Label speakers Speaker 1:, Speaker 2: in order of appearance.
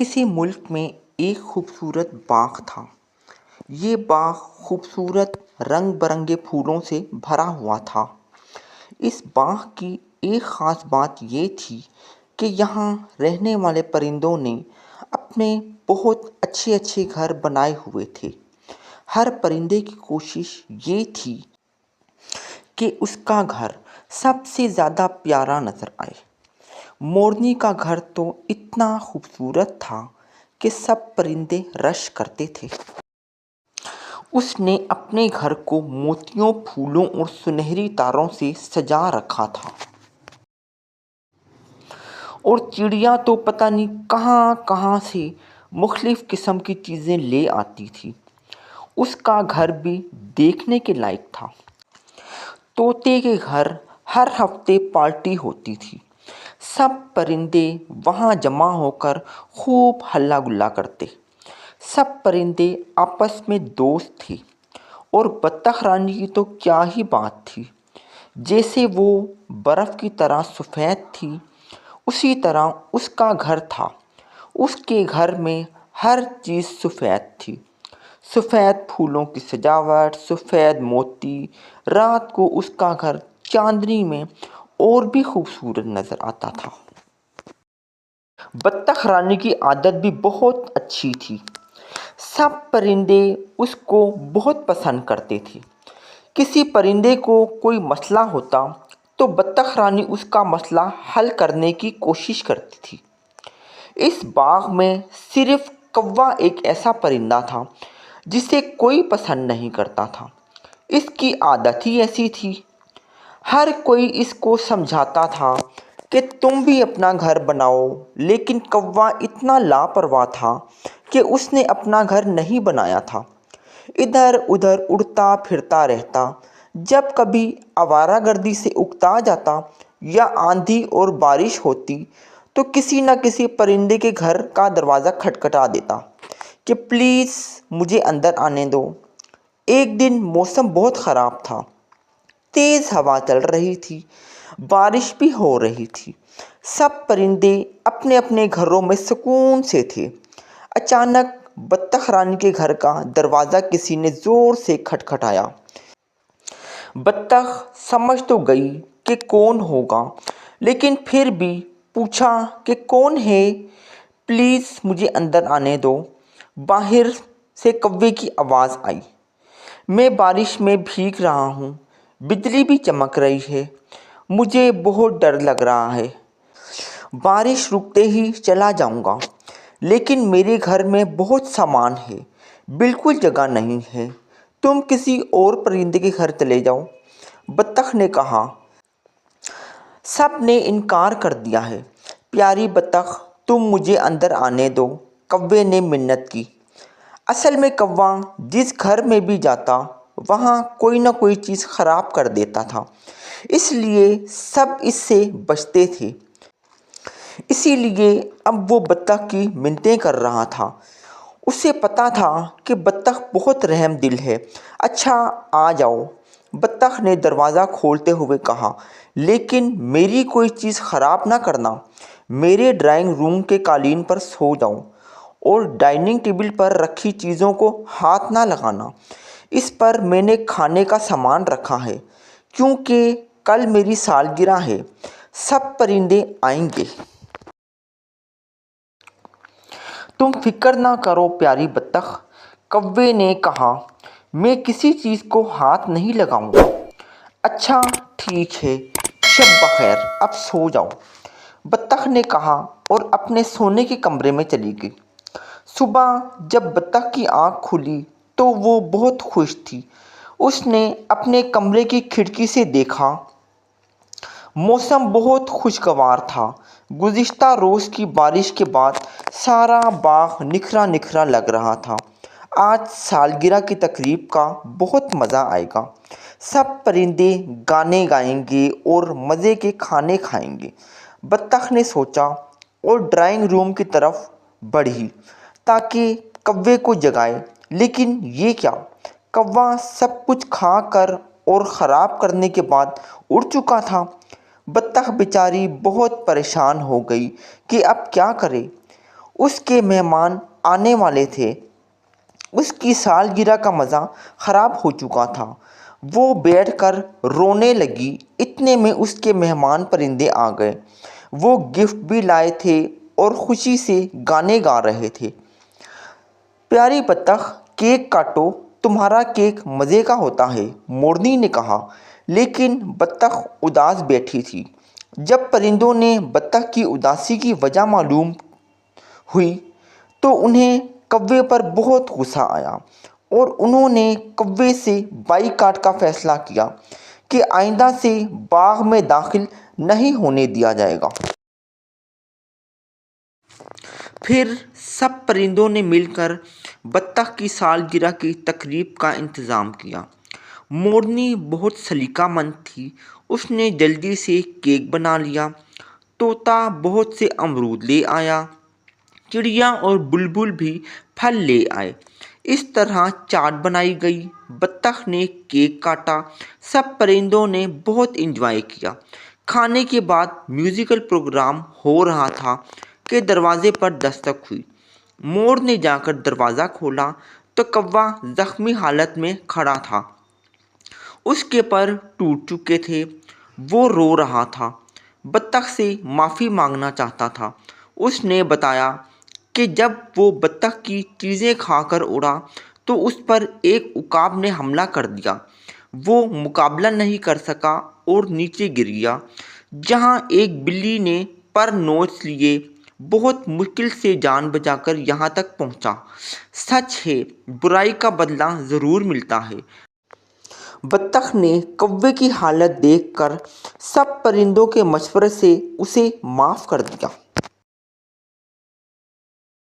Speaker 1: کسی ملک میں ایک خوبصورت باغ تھا۔ یہ باغ خوبصورت رنگ برنگے پھولوں سے بھرا ہوا تھا۔ اس باغ کی ایک خاص بات یہ تھی کہ یہاں رہنے والے پرندوں نے اپنے بہت اچھے گھر بنائے ہوئے تھے۔ ہر پرندے کی کوشش یہ تھی کہ اس کا گھر سب سے زیادہ پیارا نظر آئے۔ مورنی کا گھر تو اتنا خوبصورت تھا کہ سب پرندے رش کرتے تھے۔ اس نے اپنے گھر کو موتیوں، پھولوں اور سنہری تاروں سے سجا رکھا تھا، اور چڑیاں تو پتہ نہیں کہاں کہاں سے مختلف قسم کی چیزیں لے آتی تھی۔ اس کا گھر بھی دیکھنے کے لائق تھا۔ طوطے کے گھر ہر ہفتے پارٹی ہوتی تھی۔ سب پرندے وہاں جمع ہو کر خوب ہلا گلا کرتے۔ سب پرندے آپس میں دوست تھے، اور بطخ رانی کی تو کیا ہی بات تھی۔ جیسے وہ برف کی طرح سفید تھی، اسی طرح اس کا گھر تھا۔ اس کے گھر میں ہر چیز سفید تھی۔ سفید پھولوں کی سجاوٹ، سفید موتی۔ رات کو اس کا گھر چاندنی میں اور بھی خوبصورت نظر آتا تھا۔ بطخ رانی کی عادت بھی بہت اچھی تھی۔ سب پرندے اس کو بہت پسند کرتے تھے۔ کسی پرندے کو کوئی مسئلہ ہوتا تو بطخ رانی اس کا مسئلہ حل کرنے کی کوشش کرتی تھی۔ اس باغ میں صرف کوا ایک ایسا پرندہ تھا جسے کوئی پسند نہیں کرتا تھا۔ اس کی عادت ہی ایسی تھی۔ ہر کوئی اس کو سمجھاتا تھا کہ تم بھی اپنا گھر بناؤ، لیکن کوا اتنا لاپرواہ تھا کہ اس نے اپنا گھر نہیں بنایا تھا۔ ادھر ادھر اڑتا پھرتا رہتا۔ جب کبھی آوارہ گردی سے اکتا جاتا یا آندھی اور بارش ہوتی تو کسی نہ کسی پرندے کے گھر کا دروازہ کھٹکھٹا دیتا کہ پلیز مجھے اندر آنے دو۔ ایک دن موسم بہت خراب تھا۔ تیز ہوا چل رہی تھی، بارش بھی ہو رہی تھی۔ سب پرندے اپنے اپنے گھروں میں سکون سے تھے۔ اچانک بطخ رانی کے گھر کا دروازہ کسی نے زور سے کھٹکھٹایا۔ بطخ سمجھ تو گئی کہ کون ہوگا، لیکن پھر بھی پوچھا کہ کون ہے، پلیز مجھے اندر آنے دو۔ باہر سے کوے کی آواز آئی، میں بارش میں بھیگ رہا ہوں، بجلی بھی چمک رہی ہے، مجھے بہت ڈر لگ رہا ہے۔ بارش رکتے ہی چلا جاؤں گا، لیکن میرے گھر میں بہت سامان ہے، بالکل جگہ نہیں ہے، تم کسی اور پرندے کے گھر چلے جاؤ۔ بطخ نے کہا۔ سب نے انکار کر دیا ہے۔ پیاری بطخ، تم مجھے اندر آنے دو، کوے نے منت کی۔ اصل میں کوا جس گھر میں بھی جاتا وہاں کوئی نہ کوئی چیز خراب کر دیتا تھا، اس لیے سب اس سے بچتے تھے۔ اسی لیے اب وہ بطخ کی منتیں کر رہا تھا۔ اسے پتا تھا کہ بطخ بہت رحم دل ہے۔ اچھا آ جاؤ، بطخ نے دروازہ کھولتے ہوئے کہا، لیکن میری کوئی چیز خراب نہ کرنا۔ میرے ڈرائنگ روم کے قالین پر سو جاؤ، اور ڈائننگ ٹیبل پر رکھی چیزوں کو ہاتھ نہ لگانا۔ اس پر میں نے کھانے کا سامان رکھا ہے، کیونکہ کل میری سالگرہ ہے، سب پرندے آئیں گے۔ تم فکر نہ کرو پیاری بطخ، کوے نے کہا، میں کسی چیز کو ہاتھ نہیں لگاؤں گا۔ اچھا ٹھیک ہے، شب بخیر، اب سو جاؤ، بطخ نے کہا اور اپنے سونے کے کمرے میں چلی گئی۔ صبح جب بطخ کی آنکھ کھلی تو وہ بہت خوش تھی۔ اس نے اپنے کمرے کی کھڑکی سے دیکھا۔ موسم بہت خوشگوار تھا۔ گزشتہ روز کی بارش کے بعد سارا باغ نکھرا نکھرا لگ رہا تھا۔ آج سالگرہ کی تقریب کا بہت مزہ آئے گا۔ سب پرندے گانے گائیں گے اور مزے کے کھانے کھائیں گے، بطخ نے سوچا، اور ڈرائنگ روم کی طرف بڑھی تاکہ کوے کو جگائے۔ لیکن یہ کیا! کوا سب کچھ کھا کر اور خراب کرنے کے بعد اڑ چکا تھا۔ بطخ بیچاری بہت پریشان ہو گئی کہ اب کیا کرے۔ اس کے مہمان آنے والے تھے۔ اس کی سالگرہ کا مزہ خراب ہو چکا تھا۔ وہ بیٹھ کر رونے لگی۔ اتنے میں اس کے مہمان پرندے آ گئے۔ وہ گفٹ بھی لائے تھے اور خوشی سے گانے گا رہے تھے۔ پیاری بطخ، کیک کاٹو، تمہارا کیک مزے کا ہوتا ہے، مورنی نے کہا۔ لیکن بطخ اداس بیٹھی تھی۔ جب پرندوں نے بطخ کی اداسی کی وجہ معلوم ہوئی تو انہیں کوے پر بہت غصہ آیا اور انہوں نے کوے سے بائیکاٹ کا فیصلہ کیا کہ آئندہ سے باغ میں داخل نہیں ہونے دیا جائے گا۔ پھر سب پرندوں نے مل کر بطخ کی سالگرہ کی تقریب کا انتظام کیا۔ مورنی بہت سلیقہ مند تھی۔ اس نے جلدی سے کیک بنا لیا۔ طوطا بہت سے امرود لے آیا۔ چڑیا اور بلبل بھی پھل لے آئے۔ اس طرح چاٹ بنائی گئی۔ بطخ نے کیک کاٹا۔ سب پرندوں نے بہت انجوائے کیا۔ کھانے کے بعد میوزیکل پروگرام ہو رہا تھا کہ دروازے پر دستک ہوئی۔ مور نے جا کر دروازہ کھولا تو کوا زخمی حالت میں کھڑا تھا۔ اس کے پر ٹوٹ چکے تھے۔ وہ رو رہا تھا، بطخ سے معافی مانگنا چاہتا تھا۔ اس نے بتایا کہ جب وہ بطخ کی چیزیں کھا کر اڑا تو اس پر ایک عقاب نے حملہ کر دیا۔ وہ مقابلہ نہیں کر سکا اور نیچے گر گیا، جہاں ایک بلی نے پر نوچ لیے بہت مشکل سے جان بچا کر یہاں تک پہنچا۔ سچ ہے، برائی کا بدلہ ضرور ملتا ہے۔ بطخ نے کوے کی حالت دیکھ کر سب پرندوں کے مشورے سے اسے معاف کر دیا۔